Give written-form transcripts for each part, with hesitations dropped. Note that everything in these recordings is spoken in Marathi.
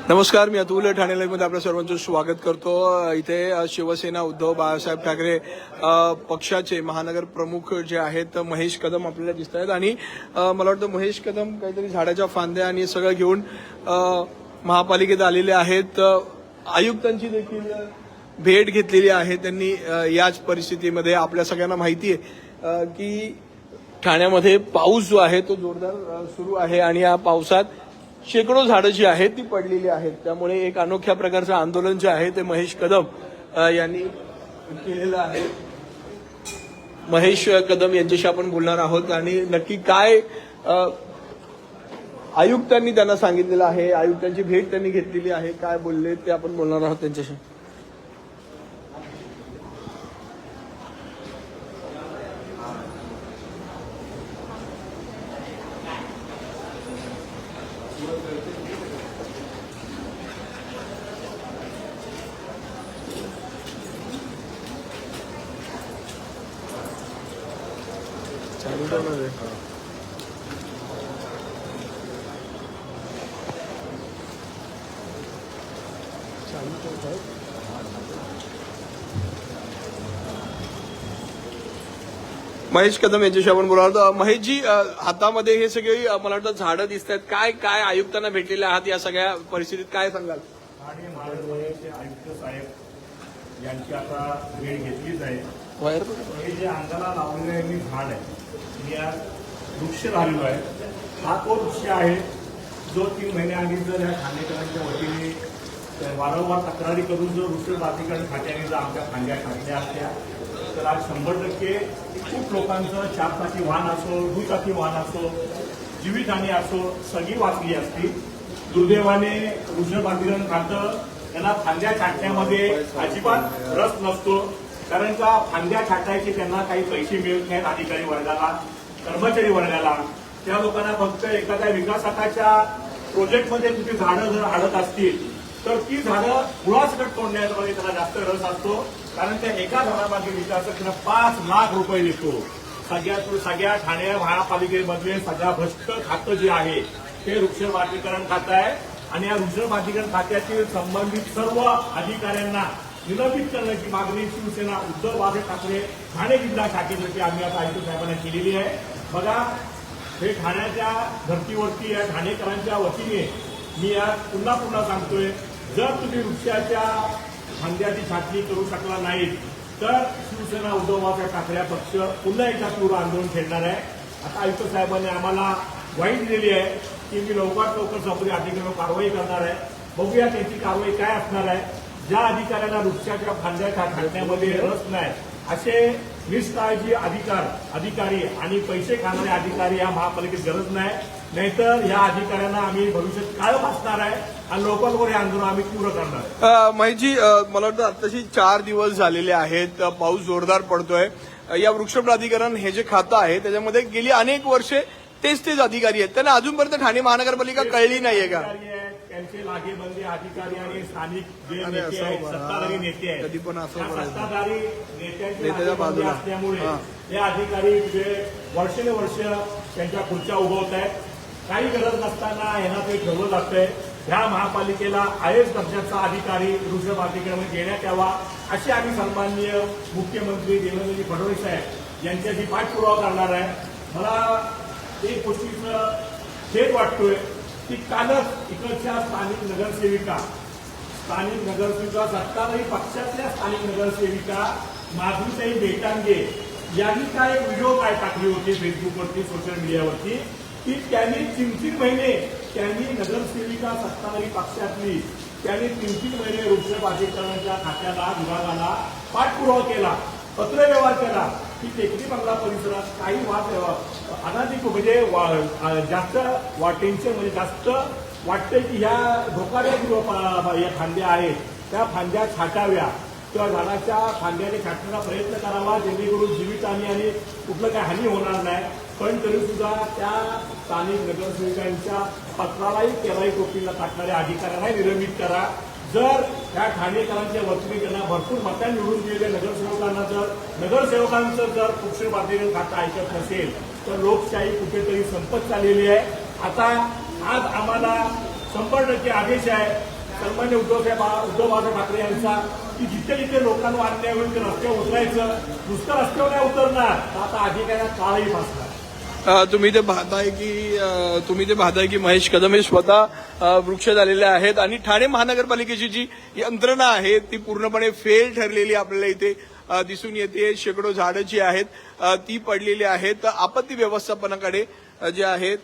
नमस्कार, मी अतुल ठाणे लाईव्हमध्ये आपल्या सर्वांचं स्वागत करतो। इथे शिवसेना उद्धव बाळासाहेब ठाकरे पक्षाचे महानगर प्रमुख जे आहेत महेश कदम आपल्याला दिसत आहेत आणि मला वाटतं महेश कदम काहीतरी झाडाच्या फांद्या आणि सगळं घेऊन महापालिकेत आलेले आहेत। आयुक्तांची देखील भेट घेतलेली आहे त्यांनी। याच परिस्थितीमध्ये आपल्या सगळ्यांना माहिती आहे की ठाण्यामध्ये पाऊस जो आहे तो जोरदार सुरू आहे आणि या पावसात शेकडो झाडं जी आहेत ती पडलेली आहेत। त्यामुळे एक अनोख्या प्रकारचं आंदोलन जे आहे ते महेश कदम यांनी केलेलं आहे। महेश कदम यांच्याशी आपण बोलणार आहोत आणि नक्की काय आयुक्तांनी त्यांना सांगितलेलं आहे, आयुक्तांची भेट त्यांनी घेतलेली आहे, काय बोलले ते आपण बोलणार आहोत त्यांच्याशी। महेश कदम यांच्याशी आपण बोलणार। महेशजी, हातामध्ये हे सगळी मला वाटतं झाडं दिसत आहेत, काय काय आयुक्तांना भेटलेले आहात या सगळ्या परिस्थितीत, काय सांगाल? आणि महानगरपालिकेचे आयुक्त साहेब यांची आता भेट घेतलीच आहे। हे जे अंगाला लावलेलं मी झाड आहे मी आज वृक्ष झालेलो आहे। हा तो वृक्ष आहे जो 3 महिन्याआधी जर या ठाणेकरांच्या वतीने वारंवार तक्रारी करून जो वृक्ष प्राधिकरण खात्याने जर आमच्या फांद्या टाकल्या असत्या तर आज 100% खूप लोकांचं 4 चाकी वाहन असो, दुचाकी वाहन असो, जीवितहानी असो सगळी वाचली असती। दुर्दैवाने वृक्ष प्राधिकरण खातं त्यांना फांद्या छाटण्यामध्ये अजिबात रस नसतो, कारण का फांद्या छाटायचे त्यांना काही पैसे मिळत नाहीत अधिकारी वर्गाला, कर्मचारी वर्गाला। त्या लोकांना फक्त एखाद्या विकासाच्या प्रोजेक्टमध्ये कुठे झाडं जर आडत असतील तर ती झाडं मुळासकट तोडण्यामध्ये त्याला जास्त रस असतो, कारण त्या एका झाडामागे विकासक 5 लाख रुपये देतो। सगळ्या ठाणे महापालिकेमधले सगळ्या भ्रष्ट खातं जे आहे ते वृक्ष प्राधिकरण खातं आहे आणि या वृक्ष प्राधिकरण खात्यातील संबंधित सर्व अधिकाऱ्यांना निलंबित करण्याची मागणी शिवसेना उद्धव बाळासाहेब ठाकरे ठाणे जिल्हा शाखेतर्फे आम्ही आता आयुक्त साहेबांना केलेली आहे। बघा, हे ठाण्याच्या धर्तीवरती या ठाणेकरांच्या वतीने मी आज पुन्हा सांगतोय, जर तुम्ही वृक्षाच्या फांद्याची छाटणी करू शकला नाहीत तर शिवसेना उद्धव बाळासाहेब ठाकरे पक्ष पुन्हा एकदा तीव्र आंदोलन छेडणार आहे। आता आयुक्त साहेबांनी आम्हाला ग्वाही दिलेली आहे की मी लवकर संबंधित अधिकाऱ्यांवर कारवाई करणार आहे। बघूया त्यांची कारवाई काय असणार आहे। ज्या अधिकाऱ्यांना वृक्षाच्या फांद्या छाटण्यामध्ये रस नाही असे निष्काळजी अधिकारी आणि पैसे खाणारे अधिकारी या महापालिकेत गरज नाही, नाहीतर या अधिकाऱ्यांना आम्ही भविष्यात काळ फासणार आहे आणि लोकांवर हे आंदोलन आम्ही तीव्र करणार आहे। महेशजी, मला वाटतं आताशी 4 दिवस झालेले आहेत, पाऊस जोरदार पडतोय। या वृक्ष प्राधिकरण हे जे खातं आहे त्याच्यामध्ये गेली अनेक वर्षे तेच अधिकारी आहेत, त्यांना अजूनपर्यंत ठाणे महानगरपालिका कळली नाहीये का? त्यांचे लागेबंदी अधिकारी आणि स्थानिक जे नेते आहेत, सत्ताधारी नेते आहेत, कधी पण सत्ताधारी नेत्यांच्या बाजूला असल्यामुळे हे अधिकारी वर्षानुवर्ष त्यांच्या खुर्च्या उभवत आहेत। काही गरज नसताना यांना ते ठेवलं जातंय। ह्या महापालिकेला आयएस दर्जाचा अधिकारी वृक्ष प्राधिकरणामध्ये देण्यात यावा अशी आम्ही सन्माननीय मुख्यमंत्री देवेंद्रजी फडणवीस साहेब यांच्याशी पाठपुरावा करणार आहे। मला एक गोष्टीचं खेद वाटतोय की कालच इकडच्या स्थानिक नगरसेविका सत्ताधारी पक्षातल्या स्थानिक नगरसेविका माधुरीताई बेटांगे यांनी काय व्हिडिओ टाकली होती फेसबुकवरती, सोशल मीडियावरती, की त्यांनी 3-3 महिने त्यांनी नगरसेविका सत्ताधारी पक्षातली त्यांनी 3-3 महिने वृक्ष प्राधिकरणाच्या खात्याला विभागाला पाठपुरावा केला, पत्रव्यवहार केला की टेकडी बंगला परिसरात काही अनाधिक म्हणजे जास्त टेन्शन म्हणजे जास्त वाटतंय की ह्या धोकादायक या फांद्या आहेत त्या फांद्या छाटाव्या किंवा झाडाच्या फांद्याने छाटण्याचा प्रयत्न करावा जेणेकरून जीवितहानी आणि कुठलं काही हानी होणार नाही। पण तरी सुद्धा त्या स्थानिक नगरसेविकांच्या पत्रालाही त्यालाही टोपीला टाकणाऱ्या अधिकाऱ्यांनाही निलंबित करा। जर त्या ठाणेकरांच्या वतीने त्यांना भरपूर मतांनी निवडून दिलेल्या नगरसेवकांना नगरसेवकांचं जर पक्षपातळीवर खातं ऐकत नसेल तर लोकशाही कुठेतरी संपत चाललेली आहे। आता आज आम्हाला 100% आदेश आहे सन्मान्य उद्धव बाळासाहेब ठाकरे यांचा की जिथे जिथे लोकांवर अन्याय होईल ते रस्त्यावर उतरायचं. नुसतं रस्त्यावर नाही उतरणार तर आता अधिकाऱ्यांना काळही फासणार. तुम्ही ते पाहताय की महेश कदम हे स्वतः वृक्ष झालेले आहेत आणि ठाणे महानगरपालिकेची जी यंत्रणा आहे ती पूर्णपणे फेल ठरलेली आपल्याला इथे दिसून येते. शेकडो झाडं जी आहेत ती पडलेली आहेत. आपत्ती व्यवस्थापनाकडे जे आहेत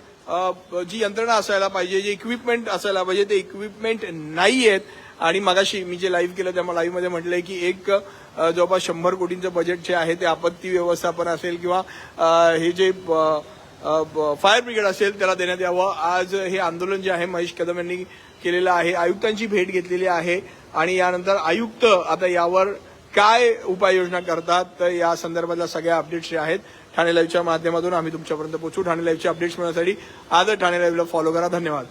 जी यंत्रणा असायला पाहिजे, जे इक्विपमेंट असायला पाहिजे ते इक्विपमेंट नाही आहेत. आणि मगाशी मी जे लाईव्ह केलं त्या लाईव्ह मध्ये म्हटलंय की एक जवळपास 100 कोटींचं बजेट जे आहे ते आपत्ती व्यवस्थापन असेल किंवा हे जे फायर ब्रिगेड असेल त्याला देण्यात यावं. आज हे आंदोलन जे आहे महेश कदम यांनी केलेलं आहे. आयुक्तांची भेट घेतलेली आहे आणि यानंतर आयुक्त आता यावर काय उपाययोजना करतात तर या संदर्भातल्या सगळ्या अपडेट्स जे आहेत ठाणे लाईव्हच्या माध्यमातून आम्ही तुमच्यापर्यंत पोहोचू. ठाणे लाईव्हचे अपडेट्स मिळण्यासाठी आज ठाणे लाईव्हला फॉलो करा. धन्यवाद.